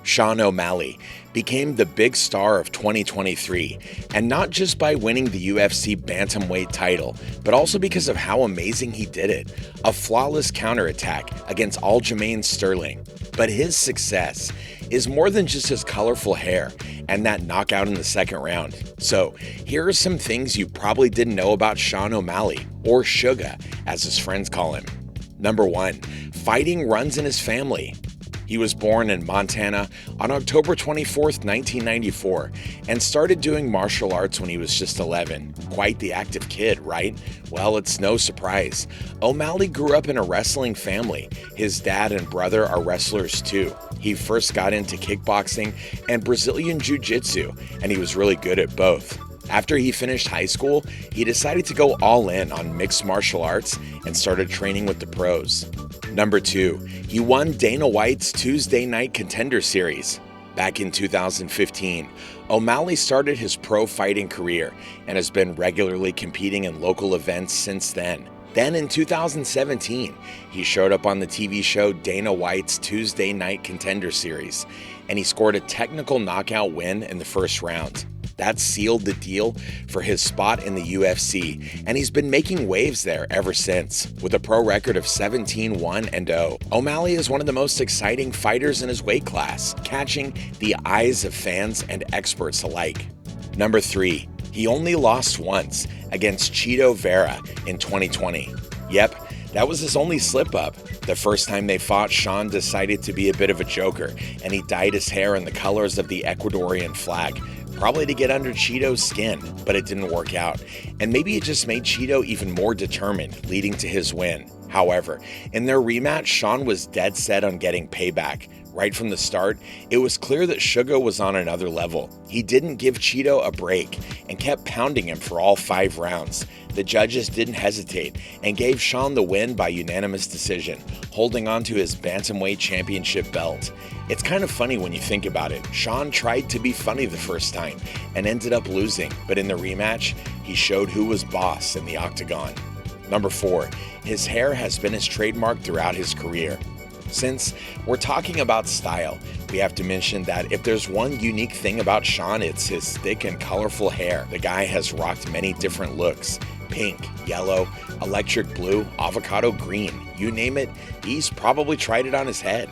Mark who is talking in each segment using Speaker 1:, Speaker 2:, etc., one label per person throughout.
Speaker 1: Sean O'Malley, became the big star of 2023, and not just by winning the UFC bantamweight title, but also because of how amazing he did it. A flawless counterattack against Aljamain Sterling. But his success is more than just his colorful hair and that knockout in the second round. So here are some things you probably didn't know about Sean O'Malley, or Suga as his friends call him. Number 1, fighting runs in his family. He was born in Montana on October 24th, 1994, and started doing martial arts when he was just 11. Quite the active kid, right? Well, it's no surprise. O'Malley grew up in a wrestling family. His dad and brother are wrestlers too. He first got into kickboxing and Brazilian Jiu-Jitsu, and he was really good at both. After he finished high school, he decided to go all in on mixed martial arts and started training with the pros. Number 2, he won Dana White's Tuesday Night Contender Series. Back in 2015, O'Malley started his pro fighting career and has been regularly competing in local events since then. Then in 2017, he showed up on the TV show Dana White's Tuesday Night Contender Series, and he scored a technical knockout win in the first round. That sealed the deal for his spot in the UFC, and he's been making waves there ever since. With a pro record of 17-1-0, O'Malley is one of the most exciting fighters in his weight class, catching the eyes of fans and experts alike. Number 3, he only lost once, against Cheeto Vera in 2020. Yep, that was his only slip-up. The first time they fought, Sean decided to be a bit of a joker, and he dyed his hair in the colors of the Ecuadorian flag, probably to get under Cheeto's skin, but it didn't work out. And maybe it just made Cheeto even more determined, leading to his win. However, in their rematch, Sean was dead set on getting payback. Right from the start, it was clear that Suga was on another level. He didn't give Cheeto a break and kept pounding him for all 5 rounds. The judges didn't hesitate and gave Sean the win by unanimous decision, holding on to his bantamweight championship belt. It's kind of funny when you think about it. Sean tried to be funny the first time and ended up losing, but in the rematch, he showed who was boss in the octagon. Number 4, his hair has been his trademark throughout his career. Since we're talking about style, we have to mention that if there's one unique thing about Sean, it's his thick and colorful hair. The guy has rocked many different looks: pink, yellow, electric blue, avocado green, you name it, he's probably tried it on his head.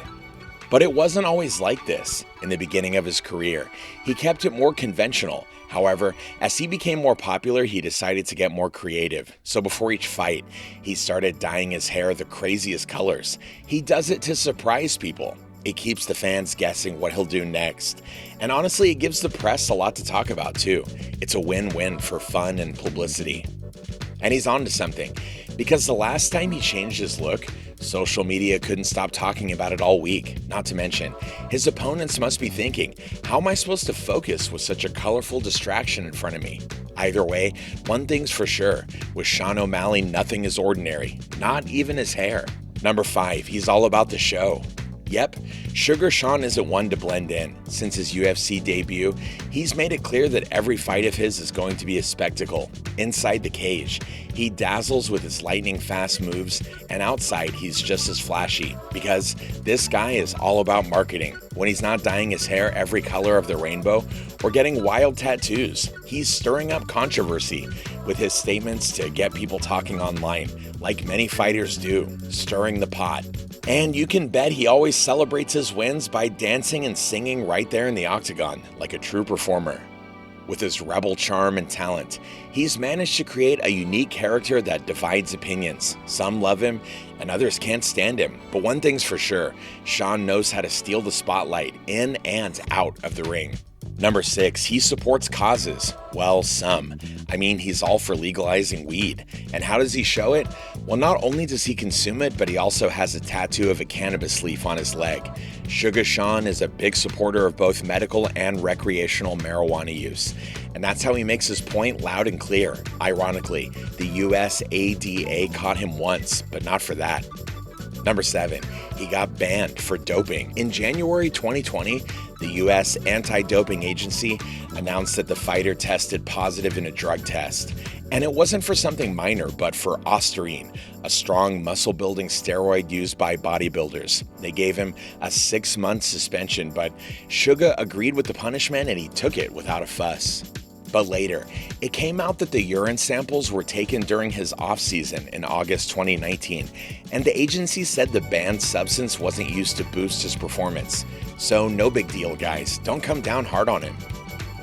Speaker 1: But it wasn't always like this. In the beginning of his career, he kept it more conventional. However, as he became more popular, he decided to get more creative. So before each fight, he started dyeing his hair the craziest colors. He does it to surprise people. It keeps the fans guessing what he'll do next. And honestly, it gives the press a lot to talk about too. It's a win-win for fun and publicity. And he's on to something, because the last time he changed his look, social media couldn't stop talking about it all week. Not to mention, his opponents must be thinking, how am I supposed to focus with such a colorful distraction in front of me? Either way, one thing's for sure, with Sean O'Malley, nothing is ordinary, not even his hair. Number 5, he's all about the show. Yep, Sugar Sean isn't one to blend in. Since his UFC debut, he's made it clear that every fight of his is going to be a spectacle. Inside the cage, he dazzles with his lightning-fast moves, and outside, he's just as flashy, because this guy is all about marketing. When he's not dyeing his hair every color of the rainbow or getting wild tattoos, he's stirring up controversy with his statements to get people talking online, like many fighters do, stirring the pot. And you can bet he always celebrates his wins by dancing and singing right there in the octagon, like a true performer. With his rebel charm and talent, he's managed to create a unique character that divides opinions. Some love him, and others can't stand him. But one thing's for sure, Sean knows how to steal the spotlight in and out of the ring. Number 6, he supports causes. Well, some. I mean, he's all for legalizing weed. And how does he show it? Well, not only does he consume it, but he also has a tattoo of a cannabis leaf on his leg. Suga Sean is a big supporter of both medical and recreational marijuana use. And that's how he makes his point loud and clear. Ironically, the USADA caught him once, but not for that. Number 7, he got banned for doping. In January 2020, the U.S. Anti-Doping Agency announced that the fighter tested positive in a drug test. And it wasn't for something minor, but for Ostarine, a strong muscle-building steroid used by bodybuilders. They gave him a 6-month suspension, but Suga agreed with the punishment and he took it without a fuss. But later, it came out that the urine samples were taken during his off-season in August 2019, and the agency said the banned substance wasn't used to boost his performance. So no big deal, guys. Don't come down hard on him.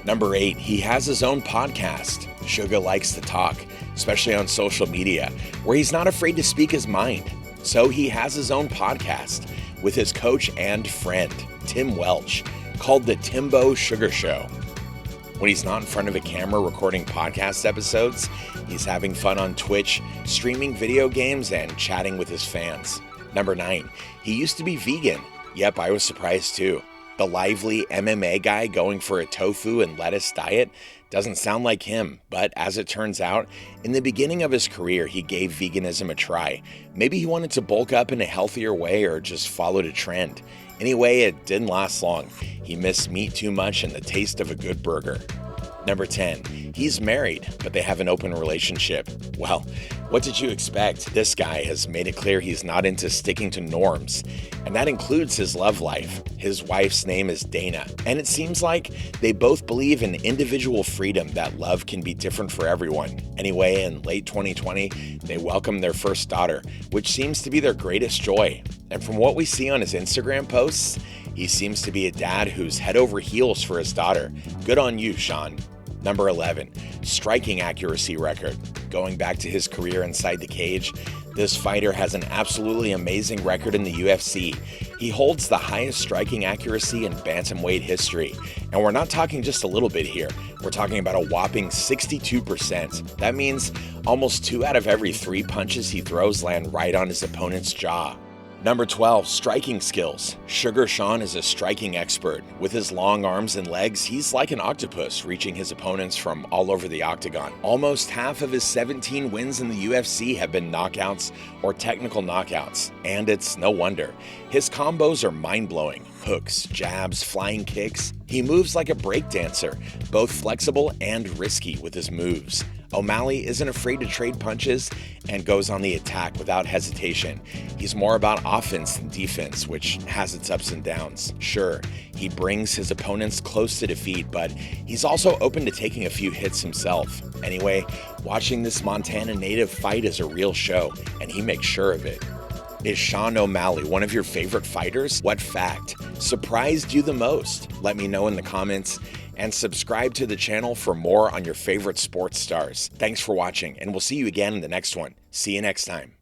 Speaker 1: Number 8, he has his own podcast. Suga likes to talk, especially on social media, where he's not afraid to speak his mind. So he has his own podcast with his coach and friend, Tim Welch, called The Timbo Sugar Show. When he's not in front of a camera recording podcast episodes, he's having fun on Twitch, streaming video games, and chatting with his fans. Number 9, he used to be vegan. Yep, I was surprised too. The lively MMA guy going for a tofu and lettuce diet doesn't sound like him, but as it turns out, in the beginning of his career, he gave veganism a try. Maybe he wanted to bulk up in a healthier way or just followed a trend. Anyway, it didn't last long. He missed meat too much and the taste of a good burger. Number 10, he's married, but they have an open relationship. Well, what did you expect? This guy has made it clear he's not into sticking to norms, and that includes his love life. His wife's name is Dana, and it seems like they both believe in individual freedom, that love can be different for everyone. Anyway, in late 2020, they welcomed their first daughter, which seems to be their greatest joy. And from what we see on his Instagram posts, he seems to be a dad who's head over heels for his daughter. Good on you, Sean. Number 11, striking accuracy record. Going back to his career inside the cage, this fighter has an absolutely amazing record in the UFC. He holds the highest striking accuracy in bantamweight history. And we're not talking just a little bit here. We're talking about a whopping 62%. That means almost 2 out of every 3 punches he throws land right on his opponent's jaw. Number 12, striking skills. Sugar Sean is a striking expert. With his long arms and legs, he's like an octopus, reaching his opponents from all over the octagon. Almost half of his 17 wins in the UFC have been knockouts or technical knockouts, and it's no wonder. His combos are mind-blowing. Hooks, jabs, flying kicks. He moves like a breakdancer, both flexible and risky with his moves. O'Malley isn't afraid to trade punches and goes on the attack without hesitation. He's more about offense than defense, which has its ups and downs. Sure, he brings his opponents close to defeat, but he's also open to taking a few hits himself. Anyway, watching this Montana native fight is a real show, and he makes sure of it. Is Sean O'Malley one of your favorite fighters? What fact surprised you the most? Let me know in the comments, and subscribe to the channel for more on your favorite sports stars. Thanks for watching, and we'll see you again in the next one. See you next time.